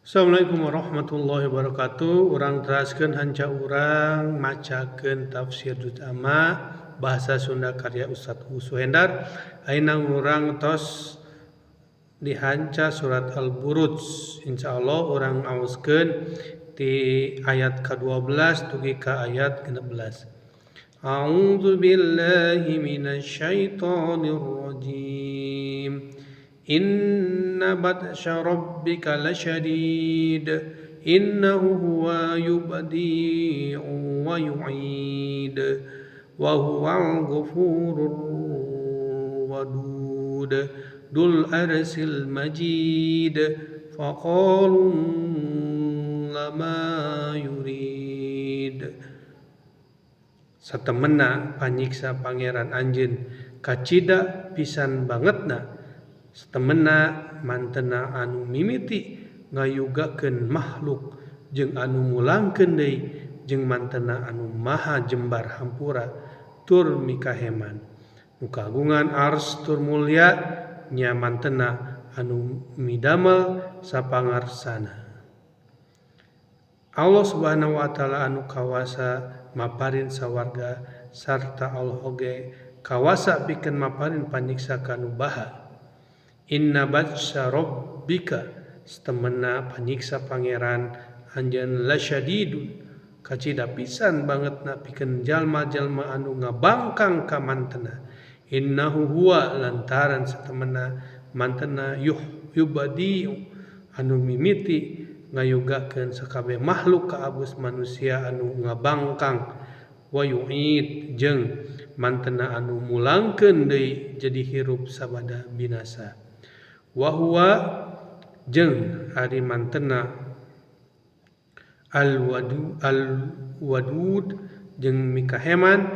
Assalamualaikum warahmatullahi wabarakatuh. Urang teraskeun hanca urang macakeun tafsir juz amma bahasa Sunda karya Ustaz Suhendar. Ayeuna urang tos dihanca surat Al-Buruj. Insyaallah urang aoskeun ti ayat ke-12 dugi ka ayat ke-16. A'udzu billahi minasy syaithanir rajim. Inna batsya rabbika lasyadid innahu huwa yubdi'u wa yu'id wa huwal ghafurur wadud dul arsil majid faqalu lama yurid. Satemena panyiksa pangeran anjeun kacida pisan bangetna satemena mantena anu mimiti ngayugakeun makhluk jeung anu mulangkeun deui jeung mantena anu maha jembar hampura tur mikaheman nu kagungan ars tur mulya nya mantena anu midamel sapangarsana. Allah Subhanahu wa taala anu kawasa maparin sawarga sarta Allah oge kawasa pikeun maparin panyiksa kanu baha. Inna batsya rabbika satemena panyiksa pangeran anjeun lasyadidun kacida pisan bangetna pikeun jalma-jalma anu ngabangkang ka mantena. Innahu huwa lantaran satemena mantena yubadi'u anu mimiti ngayugakeun sakabeh makhluk ka abus manusia anu ngabangkang wa yu'id jeung mantena anu mulangkeun deui jadi hirup sabada binasa. Wa huwa jeung ari mantena al-wadud jeung mikaheman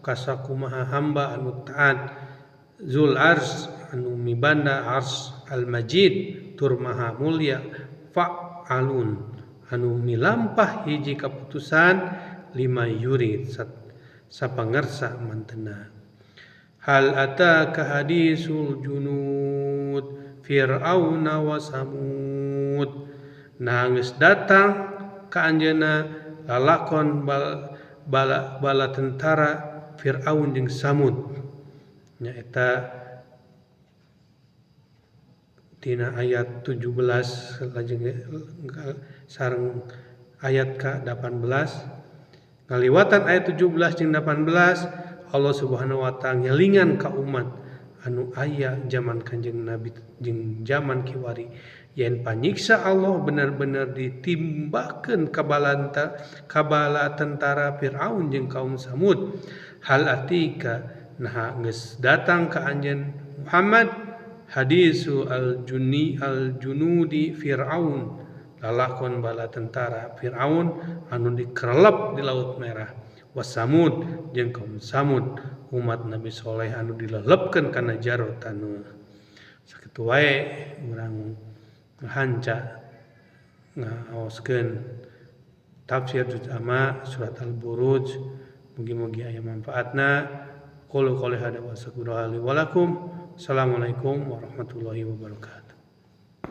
kasakumaha hamba anu taat zul ars anu mibanda ars al-majid tur maha mulya fa'alun anu milampah hiji kaputusan lima yurid sapangarsa mantena. Hal ataka hadisul junud fir'auna wa samud. Nangis datang ka anjeunna lalakon bala tentara Fir'aun jeung Samud. Nya eta tina ayat 17 lajeng sareng ayat ka-18. Ngaliwatan ayat 17 jeung 18 Allah Subhanahu wa taala ngelingan ka umat anu aya zaman Kanjeng Nabi jeung zaman kiwari yen panyiksa Allah benar-benar ditimbakeun ka bala tentara Firaun jeung kaum Samud. Hal atika nah geus datang ka anjeun Muhammad hadisu al-junudi Firaun lalakon bala tentara Firaun anu dikerelep di Laut Merah. Wasamud jeung kaum Samud umat Nabi Soleh anu dilelepkeun kana jarot anu sakitu wae urang ngahanca ngaoskeun tafsir juz amma surat Al-Buruj. Mugi-mugi aya manfaatna. Qul qouli hada wa astagfirullaha li wa lakum. Assalamualaikum warahmatullahi wabarakatuh.